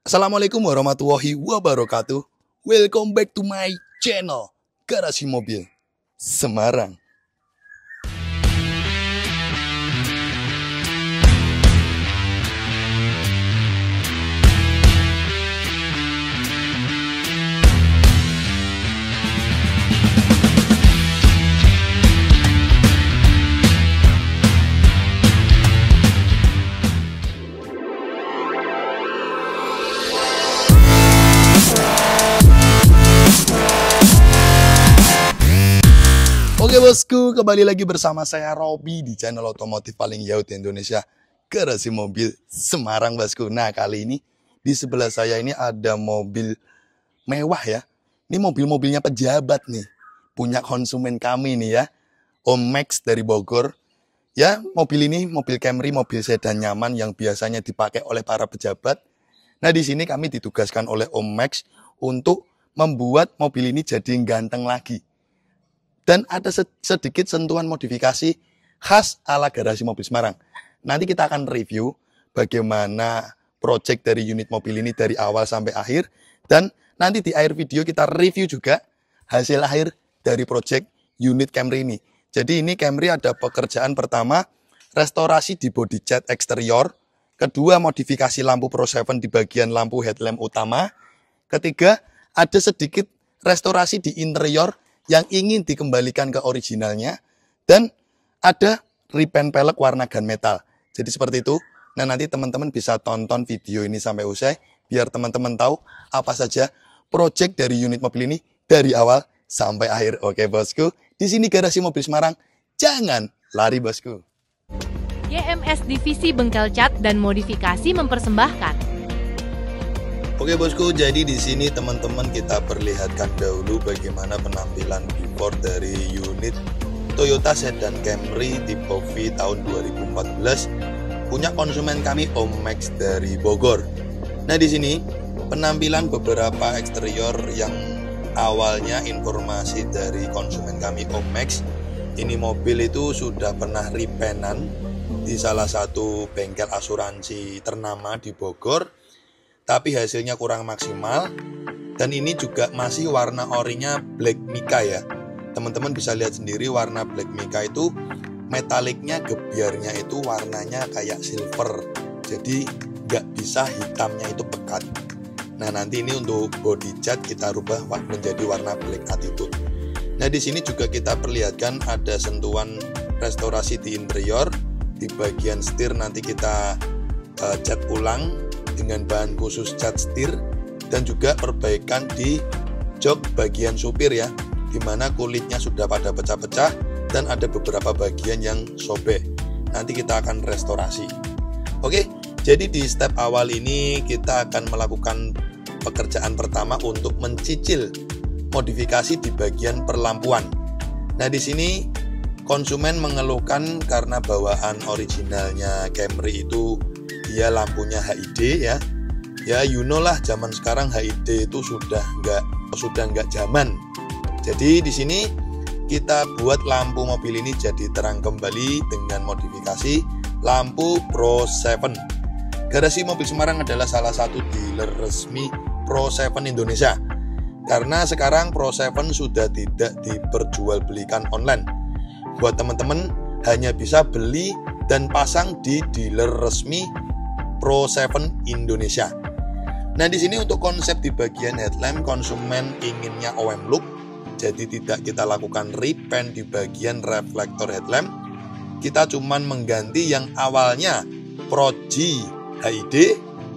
Assalamualaikum warahmatullahi wabarakatuh. Welcome back to my channel Garasi Mobil Semarang. Oke bosku, kembali lagi bersama saya Robi di channel otomotif paling jauh di Indonesia, Garasi Mobil Semarang bosku. Nah kali ini di sebelah saya ini ada mobil mewah ya. Ini mobil-mobilnya pejabat nih, punya konsumen kami nih ya, Om Max dari Bogor. Ya mobil ini mobil Camry, mobil sedan nyaman yang biasanya dipakai oleh para pejabat. Nah di sini kami ditugaskan oleh Om Max untuk membuat mobil ini jadi ganteng lagi. Dan ada sedikit sentuhan modifikasi khas ala Garasi Mobil Semarang. Nanti kita akan review bagaimana project dari unit mobil ini dari awal sampai akhir. Dan nanti di akhir video kita review juga hasil akhir dari project unit Camry ini. Jadi ini Camry ada pekerjaan pertama, restorasi di body cat eksterior. Kedua, modifikasi lampu Pro 7 di bagian lampu headlamp utama. Ketiga, ada sedikit restorasi di interior yang ingin dikembalikan ke originalnya, dan ada repaint pelek warna gunmetal. Jadi seperti itu. Nah nanti teman-teman bisa tonton video ini sampai usai biar teman-teman tahu apa saja project dari unit mobil ini dari awal sampai akhir. Oke bosku, di sini Garasi Mobil Semarang, jangan lari bosku. GMS Divisi Bengkel Cat dan Modifikasi mempersembahkan. Oke bosku, jadi di sini teman-teman kita perlihatkan dahulu bagaimana penampilan before dari unit Toyota Sedan Camry tipe V tahun 2014 punya konsumen kami Om Max dari Bogor. Nah di sini penampilan beberapa eksterior yang awalnya informasi dari konsumen kami Om Max. Ini mobil itu sudah pernah repaintan di salah satu bengkel asuransi ternama di Bogor, tapi hasilnya kurang maksimal. Dan ini juga masih warna orinya black mica ya. Teman-teman bisa lihat sendiri warna black mica itu metaliknya, gebyarnya itu warnanya kayak silver. Jadi nggak bisa hitamnya itu pekat. Nah nanti ini untuk body cat kita rubah menjadi warna black attitude. Nah di sini juga kita perlihatkan ada sentuhan restorasi di interior. Di bagian setir nanti kita cat ulang dengan bahan khusus cat setir, dan juga perbaikan di jok bagian supir ya, dimana kulitnya sudah pada pecah-pecah dan ada beberapa bagian yang sobek. Nanti kita akan restorasi. Oke, jadi di step awal ini kita akan melakukan pekerjaan pertama untuk mencicil modifikasi di bagian perlampuan. Nah di sini konsumen mengeluhkan karena bawaan originalnya Camry itu dia lampunya HID ya. Ya you know lah, zaman sekarang HID itu sudah nggak zaman. Jadi di sini kita buat lampu mobil ini jadi terang kembali dengan modifikasi lampu Pro 7. Garasi Mobil Semarang adalah salah satu dealer resmi Pro 7 Indonesia. Karena sekarang Pro 7 sudah tidak diperjualbelikan online. Buat teman-teman hanya bisa beli dan pasang di dealer resmi Pro 7 Indonesia. Nah di sini untuk konsep di bagian headlamp, konsumen inginnya OM look, jadi tidak kita lakukan repaint di bagian reflektor headlamp. Kita cuman mengganti yang awalnya Proji HID,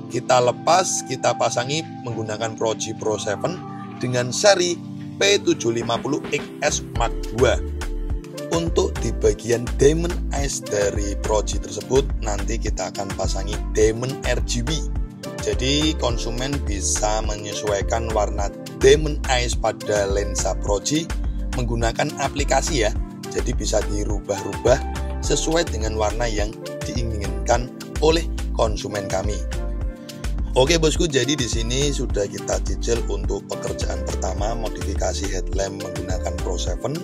kita lepas, kita pasangi menggunakan Proji Pro 7 dengan seri P750XS Mark II. Untuk di bagian Diamond Eyes dari Proji tersebut nanti kita akan pasangi Diamond RGB. Jadi konsumen bisa menyesuaikan warna Diamond Eyes pada lensa Proji menggunakan aplikasi ya. Jadi bisa dirubah-rubah sesuai dengan warna yang diinginkan oleh konsumen kami. Oke bosku, jadi di sini sudah kita cicil untuk pekerjaan pertama modifikasi headlamp menggunakan Pro 7.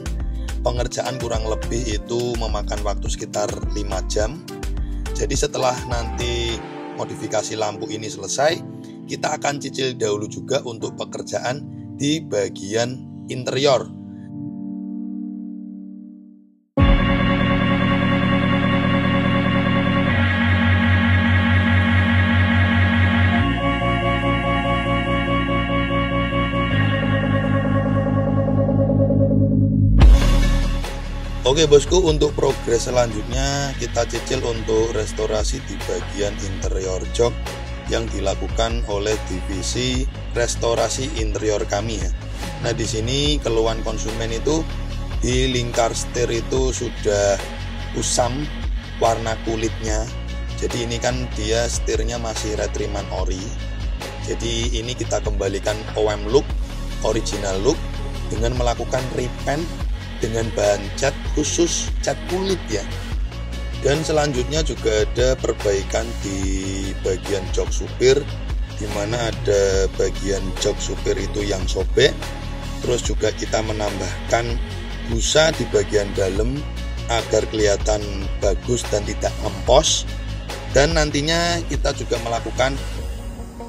Pengerjaan kurang lebih itu memakan waktu sekitar 5 jam. Jadi setelah nanti modifikasi lampu ini selesai, kita akan cicil dahulu juga untuk pekerjaan di bagian interior. Oke bosku, untuk progres selanjutnya kita cicil untuk restorasi di bagian interior jok yang dilakukan oleh divisi restorasi interior kami ya. Nah di sini keluhan konsumen itu di lingkar setir itu sudah kusam warna kulitnya. Jadi ini kan dia setirnya masih retriman ori. Jadi ini kita kembalikan OM look, original look dengan melakukan repaint dengan bahan cat khusus cat kulit ya. Dan selanjutnya juga ada perbaikan di bagian jok supir, di mana ada bagian jok supir itu yang sobek. Terus juga kita menambahkan busa di bagian dalam agar kelihatan bagus dan tidak ngempos. Dan nantinya kita juga melakukan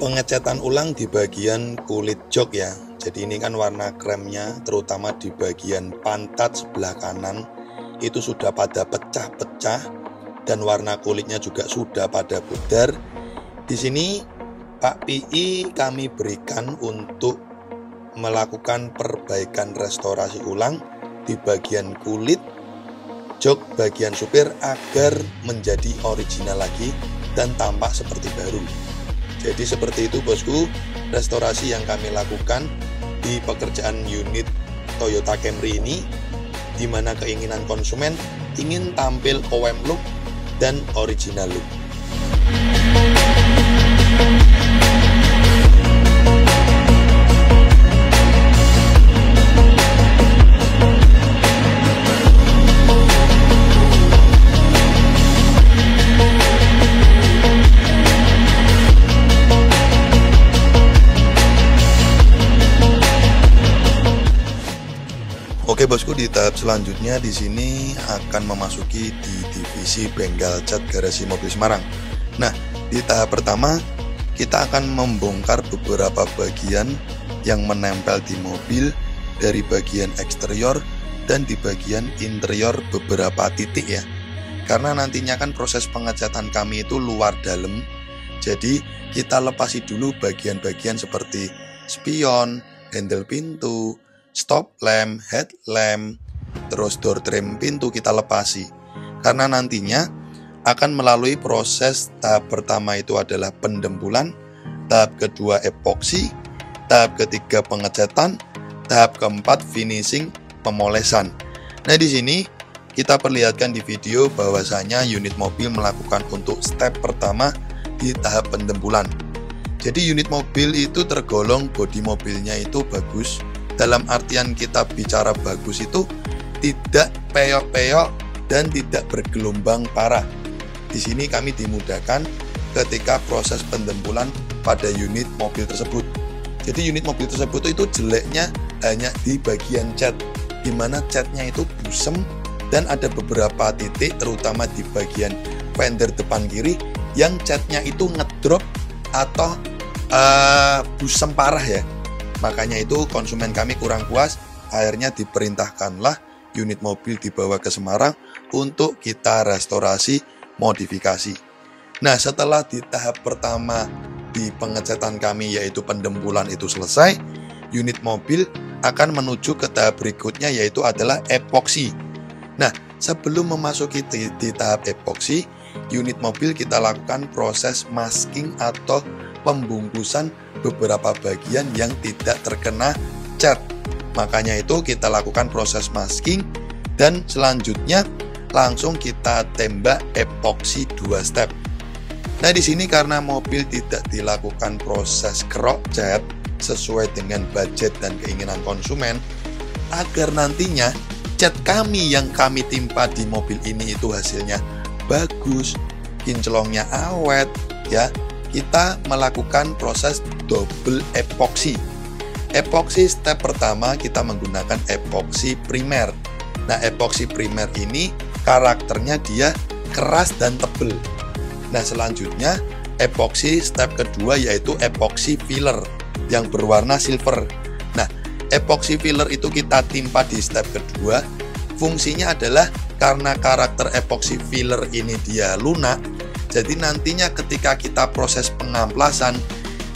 pengecatan ulang di bagian kulit jok ya. Jadi ini kan warna kremnya terutama di bagian pantat sebelah kanan itu sudah pada pecah-pecah dan warna kulitnya juga sudah pada pudar. Di sini Pak PI kami berikan untuk melakukan perbaikan restorasi ulang di bagian kulit jok bagian supir agar menjadi original lagi dan tampak seperti baru. Jadi seperti itu bosku, restorasi yang kami lakukan di pekerjaan unit Toyota Camry ini, di mana keinginan konsumen ingin tampil OM look dan original look. Oke bosku, di tahap selanjutnya di sini akan memasuki di divisi bengkel cat garasi mobil Semarang. Nah, di tahap pertama kita akan membongkar beberapa bagian yang menempel di mobil dari bagian eksterior dan di bagian interior beberapa titik ya. Karena nantinya kan proses pengecatan kami itu luar dalam. Jadi kita lepasi dulu bagian-bagian seperti spion, handle pintu, stop lamp, headlamp, terus door trim pintu kita lepasi. Karena nantinya akan melalui proses tahap pertama itu adalah pendembulan, tahap kedua epoksi, tahap ketiga pengecatan, tahap keempat finishing pemolesan. Nah di sini kita perlihatkan di video bahwasanya unit mobil melakukan untuk step pertama di tahap pendembulan. Jadi unit mobil itu tergolong bodi mobilnya itu bagus. Dalam artian kita bicara bagus itu tidak peyok-peyok dan tidak bergelombang parah. Di sini kami dimudahkan ketika proses pendembulan pada unit mobil tersebut. Jadi unit mobil tersebut itu jeleknya hanya di bagian cat, di mana catnya itu busem dan ada beberapa titik terutama di bagian fender depan kiri yang catnya itu ngedrop atau busem parah ya. Makanya itu konsumen kami kurang puas, akhirnya diperintahkanlah unit mobil dibawa ke Semarang untuk kita restorasi modifikasi. Nah setelah di tahap pertama di pengecatan kami yaitu pendembulan itu selesai, unit mobil akan menuju ke tahap berikutnya yaitu adalah epoksi. Nah sebelum memasuki di tahap epoksi, unit mobil kita lakukan proses masking atau pembungkusan beberapa bagian yang tidak terkena cat. Makanya itu kita lakukan proses masking dan selanjutnya langsung kita tembak epoksi 2 step. Nah di sini karena mobil tidak dilakukan proses kerok cat sesuai dengan budget dan keinginan konsumen, agar nantinya cat kami yang kami timpa di mobil ini itu hasilnya bagus, kinclongnya awet ya, kita melakukan proses double epoksi. Epoksi step pertama kita menggunakan epoksi primer. Nah epoksi primer ini karakternya dia keras dan tebal. Nah selanjutnya epoksi step kedua yaitu epoksi filler yang berwarna silver. Nah, epoksi filler itu kita timpa di step kedua. Fungsinya adalah karena karakter epoksi filler ini dia lunak, jadi nantinya ketika kita proses pengamplasan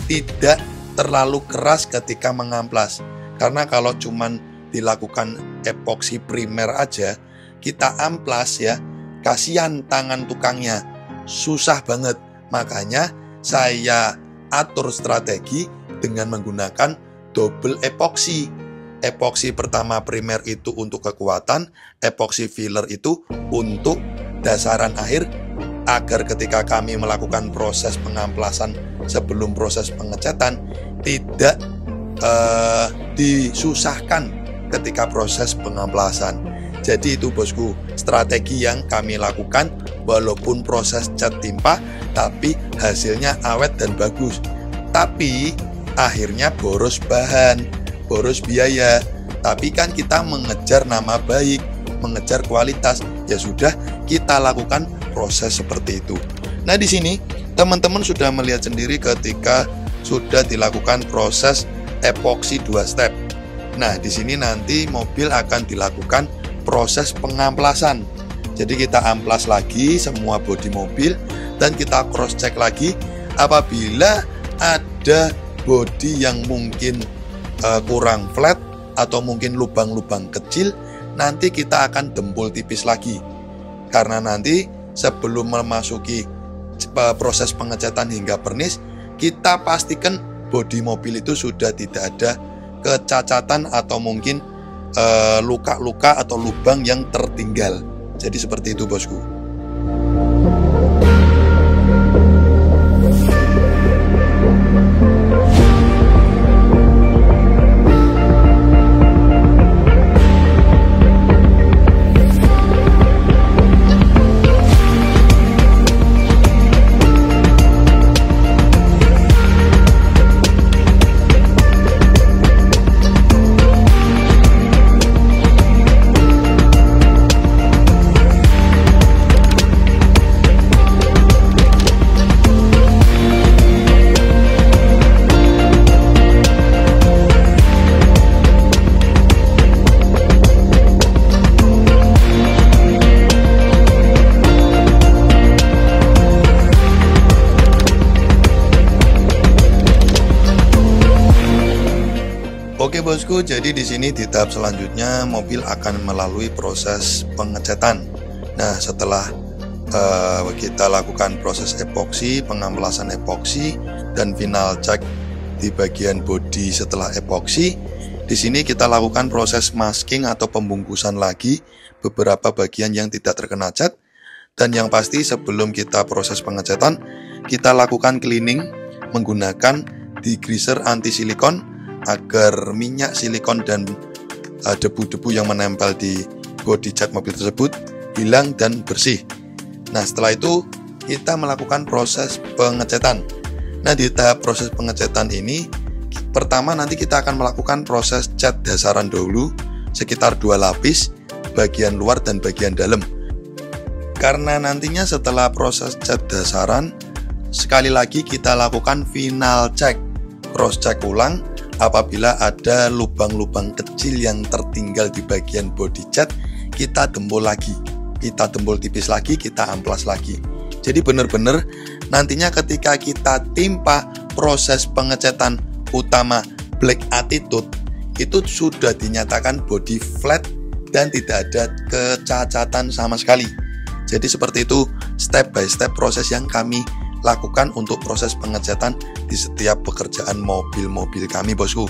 tidak terlalu keras ketika mengamplas. Karena kalau cuman dilakukan epoksi primer aja, kita amplas ya, kasihan tangan tukangnya, susah banget. Makanya saya atur strategi dengan menggunakan double epoksi. Epoksi pertama primer itu untuk kekuatan, epoksi filler itu untuk dasaran akhir, agar ketika kami melakukan proses pengamplasan sebelum proses pengecatan tidak disusahkan ketika proses pengamplasan. Jadi itu bosku, strategi yang kami lakukan walaupun proses cat timpa tapi hasilnya awet dan bagus. Tapi akhirnya boros bahan, boros biaya. Tapi kan kita mengejar nama baik, mengejar kualitas, ya sudah kita lakukan proses seperti itu. Nah, di sini teman-teman sudah melihat sendiri ketika sudah dilakukan proses epoksi 2 step. Nah, di sini nanti mobil akan dilakukan proses pengamplasan. Jadi kita amplas lagi semua bodi mobil dan kita cross check lagi. Apabila ada bodi yang mungkin kurang flat atau mungkin lubang-lubang kecil, nanti kita akan dempul tipis lagi. Karena nanti sebelum memasuki proses pengecatan hingga pernis, kita pastikan bodi mobil itu sudah tidak ada kecacatan atau mungkin luka-luka atau lubang yang tertinggal. Jadi seperti itu bosku. Oke bosku, jadi di sini di tahap selanjutnya mobil akan melalui proses pengecatan. Nah, setelah kita lakukan proses epoksi, pengamplasan epoksi dan final check di bagian bodi setelah epoksi, di sini kita lakukan proses masking atau pembungkusan lagi beberapa bagian yang tidak terkena cat. Dan yang pasti sebelum kita proses pengecatan, kita lakukan cleaning menggunakan degreaser anti silikon agar minyak silikon dan debu-debu yang menempel di bodi cat mobil tersebut hilang dan bersih. Nah, setelah itu kita melakukan proses pengecatan. Nah, di tahap proses pengecatan ini pertama nanti kita akan melakukan proses cat dasaran dahulu sekitar 2 lapis, bagian luar dan bagian dalam. Karena nantinya setelah proses cat dasaran, sekali lagi kita lakukan final check, cross check ulang. Apabila ada lubang-lubang kecil yang tertinggal di bagian body cat, kita dempul lagi, kita dempul tipis lagi, kita amplas lagi. Jadi benar-benar nantinya ketika kita timpa proses pengecatan utama Black Attitude, itu sudah dinyatakan body flat dan tidak ada kecacatan sama sekali. Jadi seperti itu step by step proses yang kami lakukan untuk proses pengecatan di setiap pekerjaan mobil-mobil kami bosku.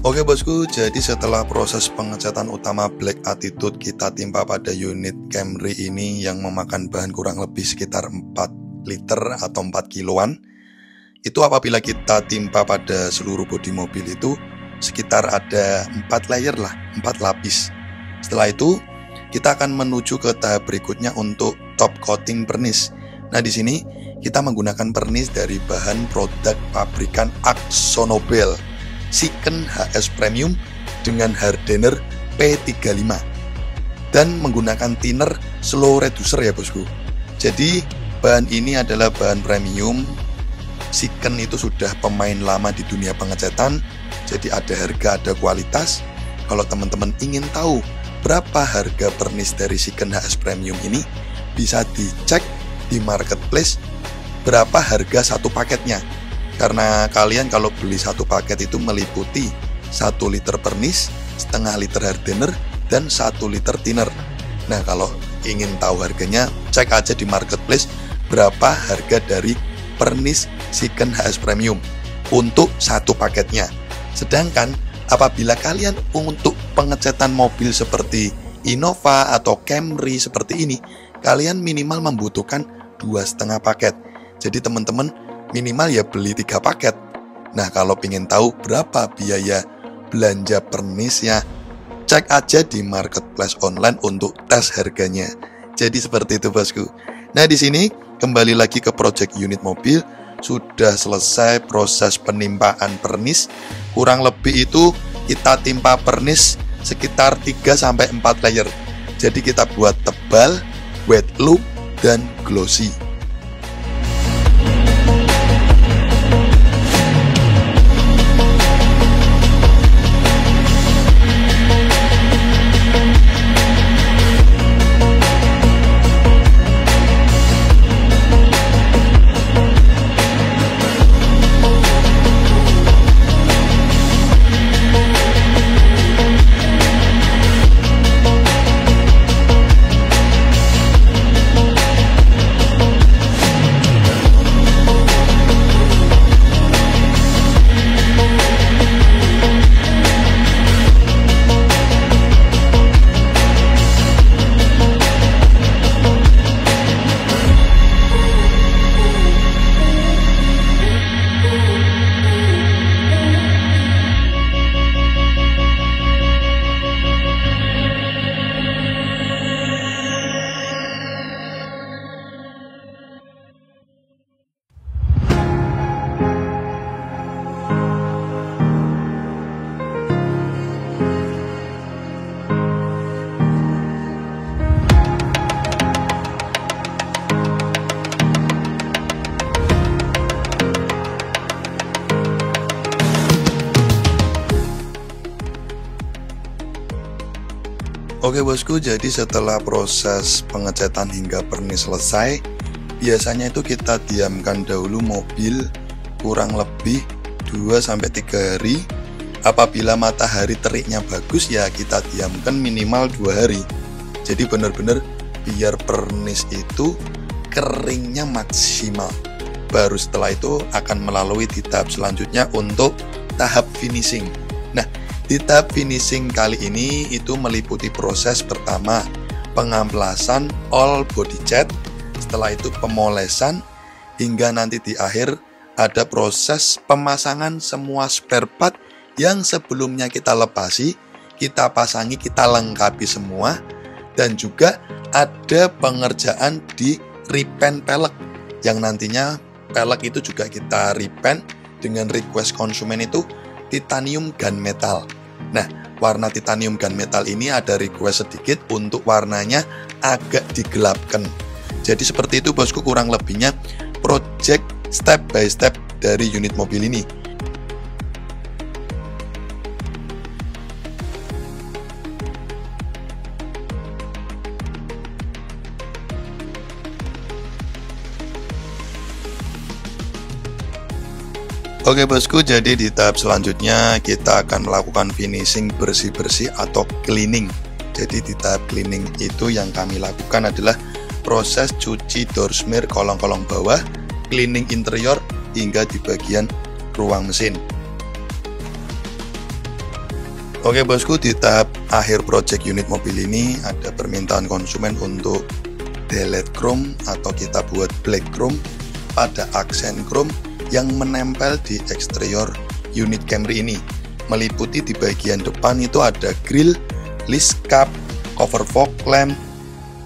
Oke bosku, jadi setelah proses pengecatan utama Black Attitude kita timpa pada unit Camry ini yang memakan bahan kurang lebih sekitar 4 liter atau 4 kiloan. Itu apabila kita timpa pada seluruh bodi mobil itu sekitar ada 4 layer lah, 4 lapis. Setelah itu kita akan menuju ke tahap berikutnya untuk top coating pernis. Nah di sini kita menggunakan pernis dari bahan produk pabrikan Akzo Nobel Syken HS Premium dengan hardener P35 dan menggunakan thinner slow reducer ya bosku. Jadi bahan ini adalah bahan premium. Syken itu sudah pemain lama di dunia pengecatan, jadi ada harga, ada kualitas. Kalau teman-teman ingin tahu berapa harga pernis dari Syken HS Premium ini, bisa dicek di marketplace berapa harga satu paketnya. Karena kalian kalau beli satu paket itu meliputi 1 liter pernis, setengah liter hardener, dan 1 liter thinner. Nah kalau ingin tahu harganya, cek aja di marketplace berapa harga dari pernis Syken HS Premium untuk satu paketnya. Sedangkan apabila kalian untuk pengecatan mobil seperti Innova atau Camry seperti ini, kalian minimal membutuhkan 2,5 paket. Jadi teman-teman minimal ya beli 3 paket. Nah kalau ingin tahu berapa biaya belanja pernisnya, cek aja di marketplace online untuk tes harganya. Jadi seperti itu bosku. Nah di sini kembali lagi ke project unit mobil, sudah selesai proses penimpaan pernis. Kurang lebih itu kita timpa pernis sekitar 3-4 layer. Jadi kita buat tebal, wet look, dan glossy. Oke bosku, jadi setelah proses pengecatan hingga pernis selesai, biasanya itu kita diamkan dahulu mobil kurang lebih 2-3 hari. Apabila matahari teriknya bagus ya kita diamkan minimal 2 hari. Jadi benar-benar biar pernis itu keringnya maksimal. Baru setelah itu akan melalui di tahap selanjutnya untuk tahap finishing. Nah, di tahap finishing kali ini itu meliputi proses pertama pengamplasan all body cat, setelah itu pemolesan, hingga nanti di akhir ada proses pemasangan semua spare part yang sebelumnya kita lepasi, kita pasangi, kita lengkapi semua, dan juga ada pengerjaan di repaint pelek yang nantinya pelek itu juga kita repaint dengan request konsumen itu titanium gunmetal. Nah, warna titanium gunmetal ini ada request sedikit untuk warnanya agak digelapkan. Jadi seperti itu bosku kurang lebihnya project step by step dari unit mobil ini. Oke bosku, jadi di tahap selanjutnya kita akan melakukan finishing bersih-bersih atau cleaning. Jadi di tahap cleaning itu yang kami lakukan adalah proses cuci door smear kolong-kolong bawah, cleaning interior hingga di bagian ruang mesin. Oke bosku, di tahap akhir project unit mobil ini ada permintaan konsumen untuk delete chrome atau kita buat black chrome pada aksen chrome yang menempel di eksterior unit Camry ini. Meliputi di bagian depan itu ada grill, list cap, cover fog lamp.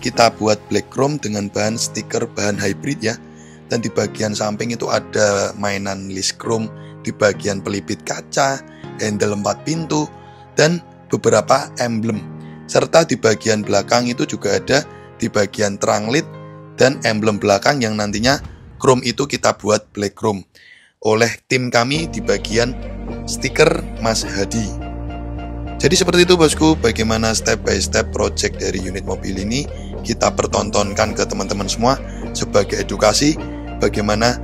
Kita buat black chrome dengan bahan stiker bahan hybrid ya. Dan di bagian samping itu ada mainan list chrome di bagian pelipit kaca, handle 4 pintu, dan beberapa emblem. Serta di bagian belakang itu juga ada di bagian terang lid dan emblem belakang yang nantinya chrome itu kita buat black chrome oleh tim kami di bagian stiker Mas Hadi. Jadi seperti itu bosku, bagaimana step by step project dari unit mobil ini kita pertontonkan ke teman-teman semua sebagai edukasi bagaimana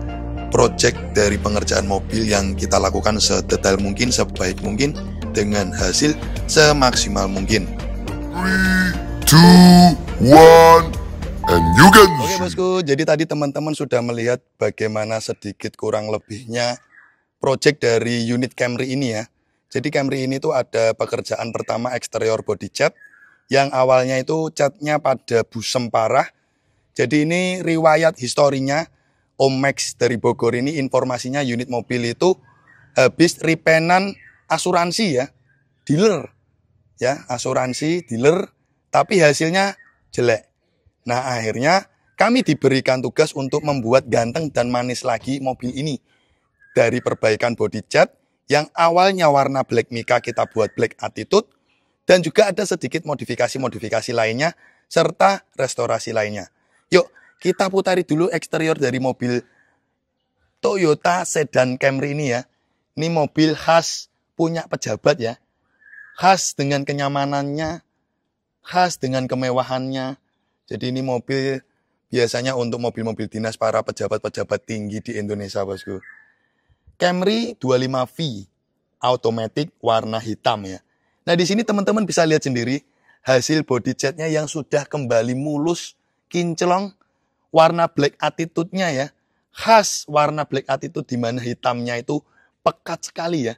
project dari pengerjaan mobil yang kita lakukan sedetail mungkin, sebaik mungkin, dengan hasil semaksimal mungkin. 3, 2, 1, and you can. Oke bosku, jadi tadi teman-teman sudah melihat bagaimana sedikit kurang lebihnya project dari unit Camry ini ya. Jadi Camry ini tuh ada pekerjaan pertama eksterior body cat, yang awalnya itu catnya pada busem parah. Jadi ini riwayat historinya, Om Max dari Bogor ini informasinya unit mobil itu habis repaintan asuransi ya, dealer ya, asuransi dealer, tapi hasilnya jelek. Nah akhirnya kami diberikan tugas untuk membuat ganteng dan manis lagi mobil ini dari perbaikan body cat yang awalnya warna black mica kita buat black attitude, dan juga ada sedikit modifikasi lainnya serta restorasi lainnya. Yuk kita putari dulu eksterior dari mobil Toyota sedan Camry ini ya. Ini mobil khas punya pejabat ya. Khas dengan kenyamanannya, khas dengan kemewahannya. Jadi ini mobil biasanya untuk mobil-mobil dinas para pejabat-pejabat tinggi di Indonesia bosku. Camry 25V automatic warna hitam ya. Nah di sini teman-teman bisa lihat sendiri hasil body catnya yang sudah kembali mulus, kinclong, warna black attitude-nya ya. Khas warna black attitude di mana hitamnya itu pekat sekali ya.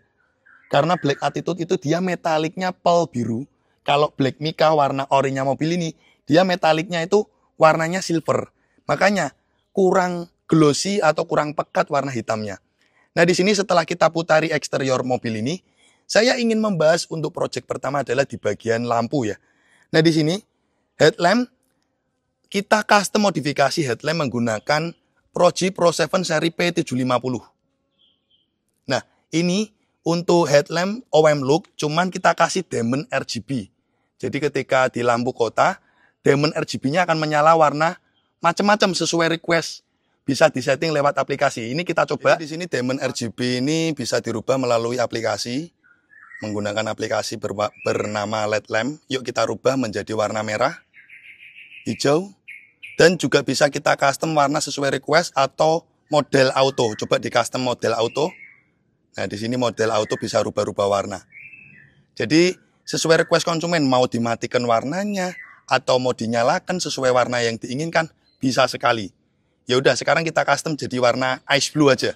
Karena black attitude itu dia metaliknya pearl biru. Kalau black mica warna orinya mobil ini, dia metaliknya itu warnanya silver. Makanya kurang glossy atau kurang pekat warna hitamnya. Nah di sini setelah kita putari eksterior mobil ini, saya ingin membahas untuk project pertama adalah di bagian lampu ya. Nah di sini headlamp kita custom modifikasi headlamp menggunakan Proji Pro 7 seri P750. Nah ini untuk headlamp OM look cuman kita kasih diamond RGB. Jadi ketika di lampu kota, diamond RGB-nya akan menyala warna macam-macam sesuai request. Bisa disetting lewat aplikasi. Ini kita coba. Jadi di sini diamond RGB ini bisa dirubah melalui aplikasi. Menggunakan aplikasi bernama LED lamp. Yuk kita rubah menjadi warna merah, hijau, dan juga bisa kita custom warna sesuai request atau model auto. Coba di custom model auto. Nah, di sini model auto bisa rubah-rubah warna. Jadi, sesuai request konsumen mau dimatikan warnanya atau mau dinyalakan sesuai warna yang diinginkan, bisa sekali. Ya udah, sekarang kita custom jadi warna ice blue aja.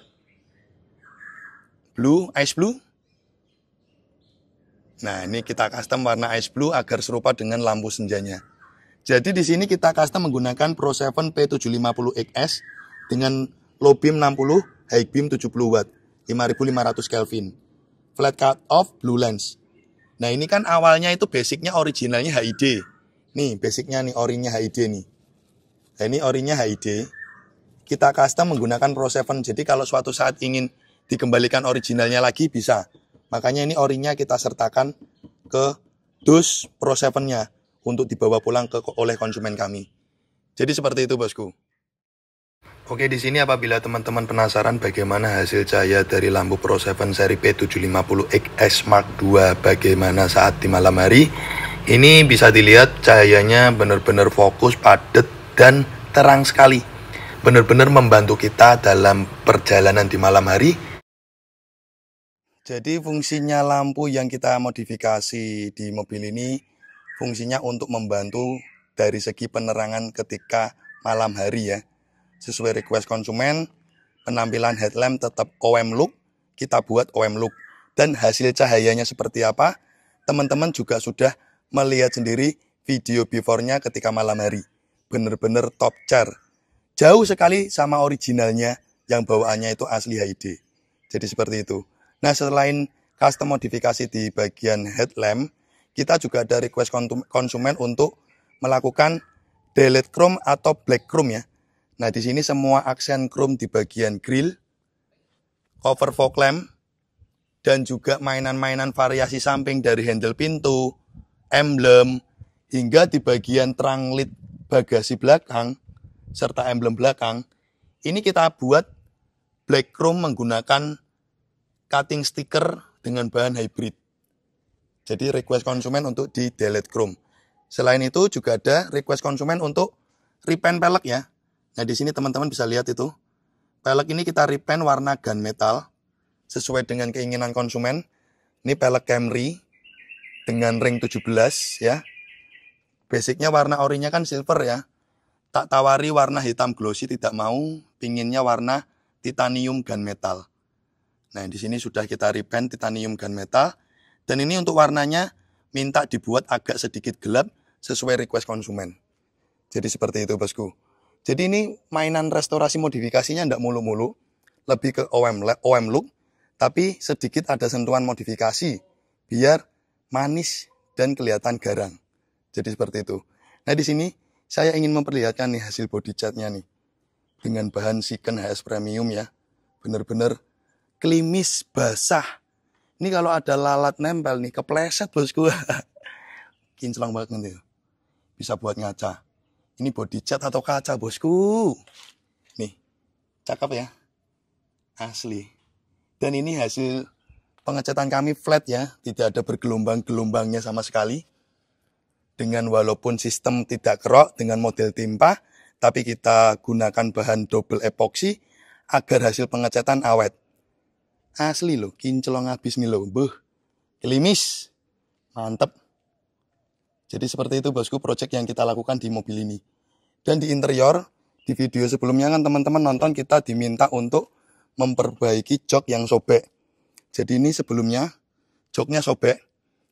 Blue, ice blue. Nah, ini kita custom warna ice blue agar serupa dengan lampu senjanya. Jadi di sini kita custom menggunakan Pro 7 P750XS dengan low beam 60, high beam 70 watt, 5500 Kelvin. Flat cut off blue lens. Nah, ini kan awalnya itu basicnya originalnya HID. Nih, basicnya nih orinya HID nih. Nah, ini orinya HID. Kita custom menggunakan Pro 7. Jadi kalau suatu saat ingin dikembalikan originalnya lagi bisa. Makanya ini orinya kita sertakan ke dus Pro 7-nya untuk dibawa pulang oleh konsumen kami. Jadi seperti itu bosku. Oke, di sini apabila teman-teman penasaran bagaimana hasil cahaya dari lampu Pro 7 seri P750XS Mark II bagaimana saat di malam hari, ini bisa dilihat cahayanya benar-benar fokus, padat, dan terang sekali. Benar-benar membantu kita dalam perjalanan di malam hari. Jadi fungsinya lampu yang kita modifikasi di mobil ini fungsinya untuk membantu dari segi penerangan ketika malam hari ya. Sesuai request konsumen, penampilan headlamp tetap OM look, kita buat OM look. Dan hasil cahayanya seperti apa? teman-teman juga sudah melihat sendiri video before-nya ketika malam hari. Bener-bener top chair. Jauh sekali sama originalnya yang bawaannya itu asli HD. Jadi seperti itu. Nah, selain custom modifikasi di bagian headlamp, kita juga ada request konsumen untuk melakukan delete chrome atau black chrome ya. Nah, di sini semua aksen chrome di bagian grill, cover fog lamp, dan juga mainan-mainan variasi samping dari handle pintu, emblem, hingga di bagian terang lid bagasi belakang, serta emblem belakang. Ini kita buat black chrome menggunakan cutting sticker dengan bahan hybrid. Jadi request konsumen untuk di delete chrome. Selain itu juga ada request konsumen untuk repaint pelek ya. Nah, di sini teman-teman bisa lihat itu. Pelek ini kita repaint warna gunmetal sesuai dengan keinginan konsumen. Ini pelek Camry dengan ring 17 ya. Basicnya warna orinya kan silver ya. Tak tawari warna hitam glossy tidak mau, pinginnya warna titanium gunmetal. Nah, di sini sudah kita repaint titanium gunmetal. Dan ini untuk warnanya minta dibuat agak sedikit gelap sesuai request konsumen. Jadi seperti itu bosku. Jadi ini mainan restorasi modifikasinya tidak mulu-mulu. Lebih ke OM look. Tapi sedikit ada sentuhan modifikasi. Biar manis dan kelihatan garang. Jadi seperti itu. Nah, di sini saya ingin memperlihatkan nih hasil body catnya nih. Dengan bahan Siken HS Premium ya. Bener-bener klimis basah. Ini kalau ada lalat nempel nih, kepleset bosku. Kinclong banget nih. Bisa buat ngaca. Ini body cat atau kaca bosku. Nih, cakep ya. Asli. Dan ini hasil pengecatan kami flat ya. Tidak ada bergelombang-gelombangnya sama sekali. Dengan walaupun sistem tidak kerok dengan model timpa. Tapi kita gunakan bahan double epoxy agar hasil pengecatan awet. Asli loh, kinclong habis nih loh. Klimis. Mantep. Jadi seperti itu bosku project yang kita lakukan di mobil ini. Dan di interior, di video sebelumnya kan teman-teman nonton kita diminta untuk memperbaiki jok yang sobek. Jadi ini sebelumnya joknya sobek,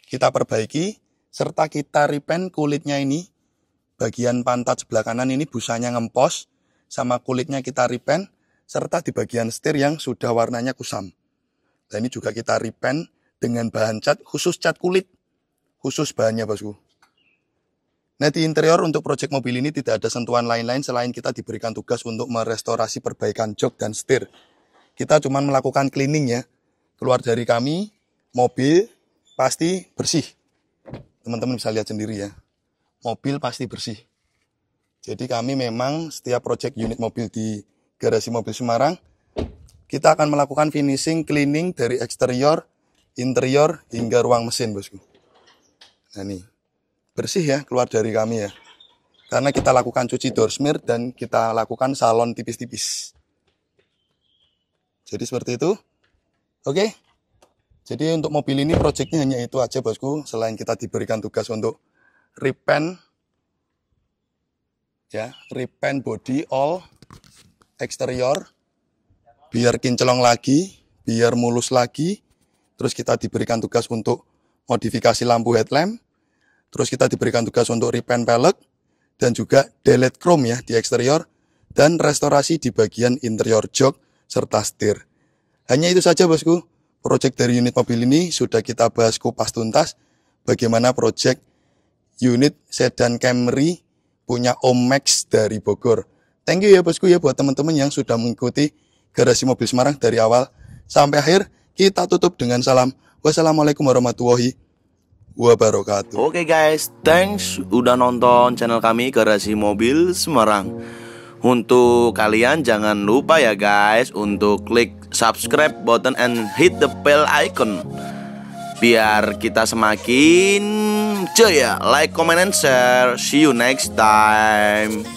kita perbaiki, serta kita repaint kulitnya ini. Bagian pantat sebelah kanan ini busanya ngempos, sama kulitnya kita repaint, serta di bagian setir yang sudah warnanya kusam. Dan ini juga kita repaint dengan bahan cat, khusus cat kulit. Khusus bahannya bosku. Nah, di interior untuk proyek mobil ini tidak ada sentuhan lain-lain selain kita diberikan tugas untuk merestorasi perbaikan jok dan setir. Kita cuma melakukan cleaning ya. Keluar dari kami, mobil pasti bersih. Teman-teman bisa lihat sendiri ya. Mobil pasti bersih. Jadi kami memang setiap proyek unit mobil di Garasi Mobil Semarang, kita akan melakukan finishing cleaning dari eksterior, interior, hingga ruang mesin bosku. Nah nih, bersih ya keluar dari kami ya. Karena kita lakukan cuci door smear dan kita lakukan salon tipis-tipis. Jadi seperti itu. Oke. Jadi untuk mobil ini proyeknya hanya itu aja bosku. Selain kita diberikan tugas untuk repaint ya, repaint body all eksterior biar kinclong lagi, biar mulus lagi. Terus kita diberikan tugas untuk modifikasi lampu headlamp. Terus kita diberikan tugas untuk repaint pelek dan juga delete chrome ya di eksterior dan restorasi di bagian interior jok serta setir. Hanya itu saja bosku. Project dari unit mobil ini sudah kita bahas kupas tuntas bagaimana project unit sedan Camry punya Om Max dari Bogor. Thank you ya bosku ya buat teman-teman yang sudah mengikuti Garasi Mobil Semarang dari awal sampai akhir. Kita tutup dengan salam. Wassalamualaikum warahmatullahi wabarakatuh. Oke guys, thanks udah nonton channel kami Garasi Mobil Semarang. Untuk kalian jangan lupa ya guys untuk klik subscribe button and hit the bell icon biar kita semakin jaya. Like, comment, and share. See you next time.